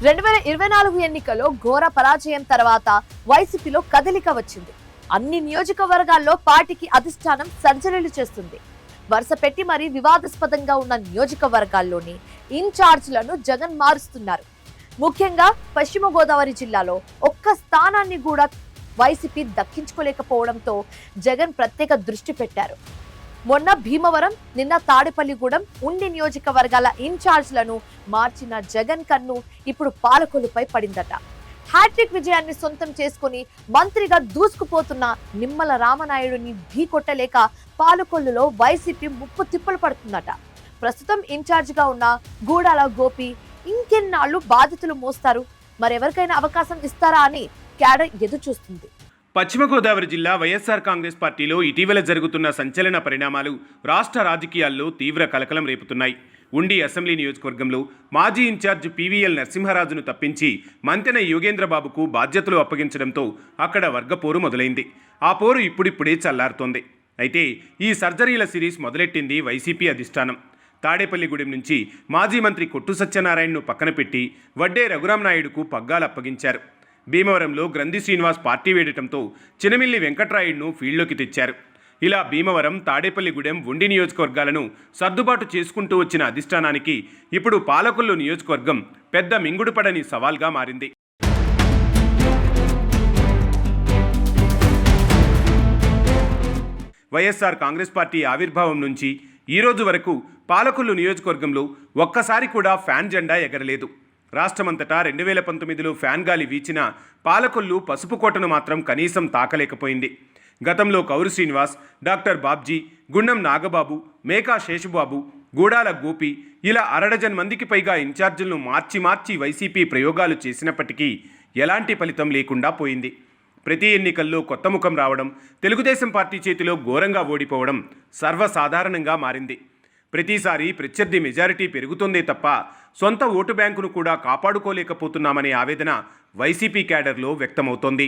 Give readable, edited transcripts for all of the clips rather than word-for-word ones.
2024 ఎన్నికల్లో ఘోర పరాజయం తర్వాత వైసీపీలో కదలిక వచ్చింది. అన్ని నియోజకవర్గాల్లో పార్టీకి అధిష్టానం సర్జరీలు చేస్తుంది. వరుస పెట్టి మరీ వివాదాస్పదంగా ఉన్న నియోజకవర్గాల్లోని ఇన్ఛార్జ్లను జగన్ మారుస్తున్నారు. ముఖ్యంగా పశ్చిమ గోదావరి జిల్లాలో ఒక్క స్థానాన్ని కూడా వైసీపీ దక్కించుకోలేకపోవడంతో జగన్ ప్రత్యేక దృష్టి పెట్టారు. మొన్న భీమవరం, నిన్న తాడేపల్లిగూడెం, ఉండి నియోజకవర్గాల ఇన్ఛార్జ్లను మార్చిన జగన్ కన్ను ఇప్పుడు పాలకొల్లుపై పడిందట. హ్యాట్రిక్ విజయాన్ని సొంతం చేసుకుని మంత్రిగా దూసుకుపోతున్న నిమ్మల రామనాయుడుని ఢీకొట్టలేక పాలకొల్లులో వైసీపీ ముప్పు తిప్పలు పడుతుందట. ప్రస్తుతం ఇన్ఛార్జిగా ఉన్న గూడాల గోపి ఇంకెన్నాళ్లు బాధితులు మోస్తారు, మరెవరికైనా అవకాశం ఇస్తారా అని క్యాడర్ ఎదురు చూస్తుంది. పశ్చిమ గోదావరి జిల్లా వైఎస్ఆర్ కాంగ్రెస్ పార్టీలో ఇటీవల జరుగుతున్న సంచలన పరిణామాలు రాష్ట్ర రాజకీయాల్లో తీవ్ర కలకలం రేపుతున్నాయి. ఉండి అసెంబ్లీ నియోజకవర్గంలో మాజీ ఇన్ఛార్జ్ పీవీఎల్ నరసింహరాజును తప్పించి మంతెన యోగేంద్రబాబుకు బాధ్యతలు అప్పగించడంతో అక్కడ వర్గపోరు మొదలైంది. ఆ పోరు ఇప్పుడిప్పుడే చల్లారుతోంది. అయితే ఈ సర్జరీల సిరీస్ మొదలెట్టింది వైసీపీ అధిష్టానం. తాడేపల్లిగూడెం నుంచి మాజీ మంత్రి కొట్టు సత్యనారాయణను పక్కన పెట్టి వడ్డే రఘురాం నాయుడుకు పగ్గాలు అప్పగించారు. భీమవరంలో గ్రంథి శ్రీనివాస్ పార్టీ వేయడంతో చినమిల్లి వెంకట్రాయుడును ఫీల్డ్లోకి తెచ్చారు. ఇలా భీమవరం, తాడేపల్లిగూడెం, ఉండి నియోజకవర్గాలను సర్దుబాటు చేసుకుంటూ వచ్చిన అధిష్టానానికి ఇప్పుడు పాలకొల్లు నియోజకవర్గం పెద్ద మింగుడుపడని సవాల్గా మారింది. వైఎస్ఆర్ కాంగ్రెస్ పార్టీ ఆవిర్భావం నుంచి ఈ రోజు వరకు పాలకొల్లు నియోజకవర్గంలో ఒక్కసారి కూడా ఫ్యాన్ జెండా ఎగరలేదు. రాష్ట్రమంతటా 2019లో ఫ్యాన్ గాలి వీచిన పాలకొల్లు పసుపు కోటను మాత్రం కనీసం తాకలేకపోయింది. గతంలో కౌరు శ్రీనివాస్, డాక్టర్ బాబ్జీ, గుండం నాగబాబు, మేకా శేషుబాబు, గూడాల గోపి ఇలా 1/2 మందికి పైగా ఇన్ఛార్జీలను మార్చి వైసీపీ ప్రయోగాలు చేసినప్పటికీ ఎలాంటి ఫలితం లేకుండా పోయింది. ప్రతి ఎన్నికల్లో కొత్త ముఖం రావడం, తెలుగుదేశం పార్టీ చేతిలో ఘోరంగా ఓడిపోవడం సర్వసాధారణంగా మారింది. ప్రతిసారి ప్రత్యర్థి మెజారిటీ పెరుగుతుందే తప్ప సొంత ఓటు బ్యాంకును కూడా కాపాడుకోలేకపోతున్నామనే ఆవేదన వైసీపీ క్యాడర్లో వ్యక్తమవుతోంది.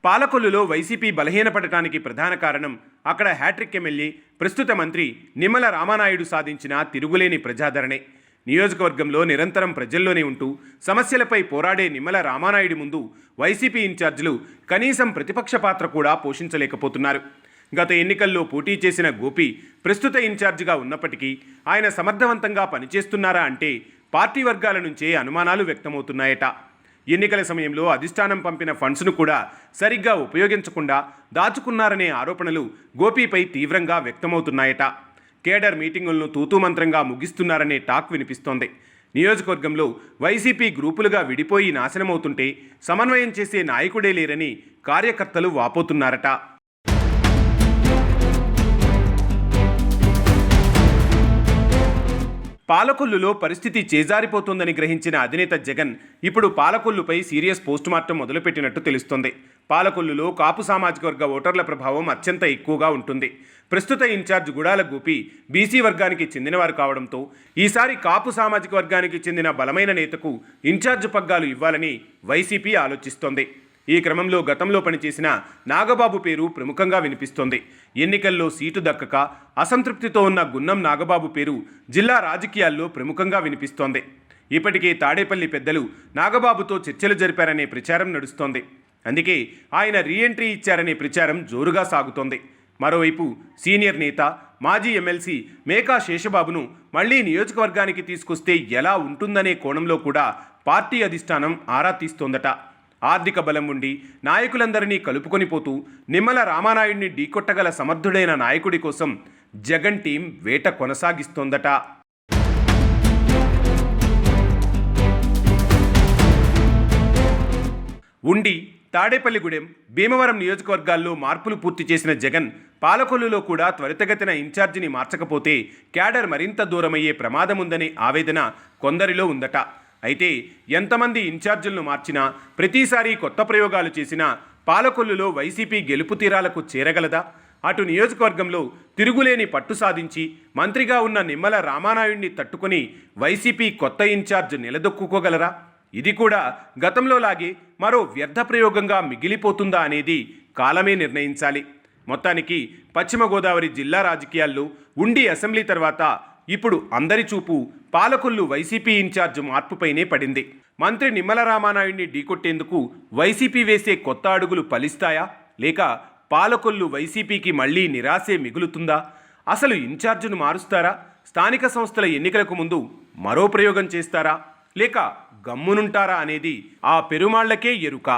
పాలకొల్లులో వైసీపీ బలహీనపడటానికి ప్రధాన కారణం అక్కడ హ్యాట్రిక్ ఎమ్మెల్యే, ప్రస్తుత మంత్రి నిమ్మల రామానాయుడు సాధించిన తిరుగులేని ప్రజాదరణే. నియోజకవర్గంలో నిరంతరం ప్రజల్లోనే ఉంటూ సమస్యలపై పోరాడే నిమ్మల రామానాయుడు ముందు వైసీపీ ఇన్ఛార్జీలు కనీసం ప్రతిపక్ష పాత్ర కూడా పోషించలేకపోతున్నారు. గత ఎన్నికల్లో పోటీ చేసిన గోపి ప్రస్తుత ఇన్ఛార్జిగా ఉన్నప్పటికీ ఆయన సమర్థవంతంగా పనిచేస్తున్నారా అంటే పార్టీ వర్గాల నుంచే అనుమానాలు వ్యక్తమవుతున్నాయట. ఎన్నికల సమయంలో అధిష్టానం పంపిన ఫండ్స్ను కూడా సరిగ్గా ఉపయోగించకుండా దాచుకున్నారనే ఆరోపణలు గోపీపై తీవ్రంగా వ్యక్తమవుతున్నాయట. కేడర్ మీటింగులను తూతూమంత్రంగా ముగిస్తున్నారనే టాక్ వినిపిస్తోంది. నియోజకవర్గంలో వైసీపీ గ్రూపులుగా విడిపోయి నాశనమవుతుంటే సమన్వయం చేసే నాయకుడే లేరని కార్యకర్తలు వాపోతున్నారట. పాలకొల్లులో పరిస్థితి చేజారిపోతుందని గ్రహించిన అధినేత జగన్ ఇప్పుడు పాలకొల్లుపై సీరియస్ పోస్టుమార్టం మొదలుపెట్టినట్టు తెలుస్తోంది. పాలకొల్లులో కాపు సామాజిక వర్గ ఓటర్ల ప్రభావం అత్యంత ఎక్కువగా ఉంటుంది. ప్రస్తుత ఇన్ఛార్జ్ గుడాల గోపి బీసీ వర్గానికి చెందినవారు కావడంతో ఈసారి కాపు సామాజిక వర్గానికి చెందిన బలమైన నేతకు ఇన్ఛార్జ్ పగ్గాలు ఇవ్వాలని వైసీపీ ఆలోచిస్తోంది. ఈ క్రమంలో గతంలో పనిచేసిన నాగబాబు పేరు ప్రముఖంగా వినిపిస్తోంది. ఎన్నికల్లో సీటు దక్కక అసంతృప్తితో ఉన్న గున్నం నాగబాబు పేరు జిల్లా రాజకీయాల్లో ప్రముఖంగా వినిపిస్తోంది. ఇప్పటికే తాడేపల్లి పెద్దలు నాగబాబుతో చర్చలు జరిపారనే ప్రచారం నడుస్తోంది. అందుకే ఆయన రీఎంట్రీ ఇచ్చారనే ప్రచారం జోరుగా సాగుతోంది. మరోవైపు సీనియర్ నేత, మాజీ ఎమ్మెల్సీ మేకా శేషబాబును మళ్లీ నియోజకవర్గానికి తీసుకొస్తే ఎలా ఉంటుందనే కోణంలో కూడా పార్టీ అధిష్టానం ఆరా తీస్తోందట. ఆర్థిక బలం ఉండి నాయకులందరినీ కలుపుకొని పోతూ నిమ్మల రామానాయుడిని ఢీకొట్టగల సమర్థుడైన నాయకుడి కోసం జగన్ టీం వేట కొనసాగిస్తోందట. ఉండి, తాడేపల్లిగూడెం, భీమవరం నియోజకవర్గాల్లో మార్పులు పూర్తి చేసిన జగన్ పాలకొల్లులో కూడా త్వరితగతిన ఇన్ఛార్జిని మార్చకపోతే క్యాడర్ మరింత దూరమయ్యే ప్రమాదముందనే ఆవేదన కొందరిలో ఉందట. అయితే ఎంతమంది ఇన్ఛార్జీలను మార్చినా, ప్రతిసారి కొత్త ప్రయోగాలు చేసినా పాలకొల్లులో వైసీపీ గెలుపు తీరాలకు చేరగలదా? అటు నియోజకవర్గంలో తిరుగులేని పట్టు సాధించి మంత్రిగా ఉన్న నిమ్మల రామానాయుడిని తట్టుకొని వైసీపీ కొత్త ఇన్ఛార్జ్ నిలదొక్కుకోగలరా? ఇది కూడా గతంలో లాగే మరో వ్యర్థ ప్రయోగంగా మిగిలిపోతుందా అనేది కాలమే నిర్ణయించాలి. మొత్తానికి పశ్చిమ గోదావరి జిల్లా రాజకీయాల్లో ఉండి అసెంబ్లీ తర్వాత ఇప్పుడు అందరి చూపు పాలకొల్లు వైసీపీ ఇన్ఛార్జ్ మార్పుపైనే పడింది. మంత్రి నిమ్మల రామానాయుడిని ఢీకొట్టేందుకు వైసీపీ వేసే కొత్త అడుగులు ఫలిస్తాయా, లేక పాలకొల్లు వైసీపీకి మళ్లీ నిరాశే మిగులుతుందా? అసలు ఇన్ఛార్జ్ను మారుస్తారా? స్థానిక సంస్థల ఎన్నికలకు ముందు మరో ప్రయోగం చేస్తారా, లేక గమ్మునుంటారా అనేది ఆ పెరుమాళ్లకే ఎరుక.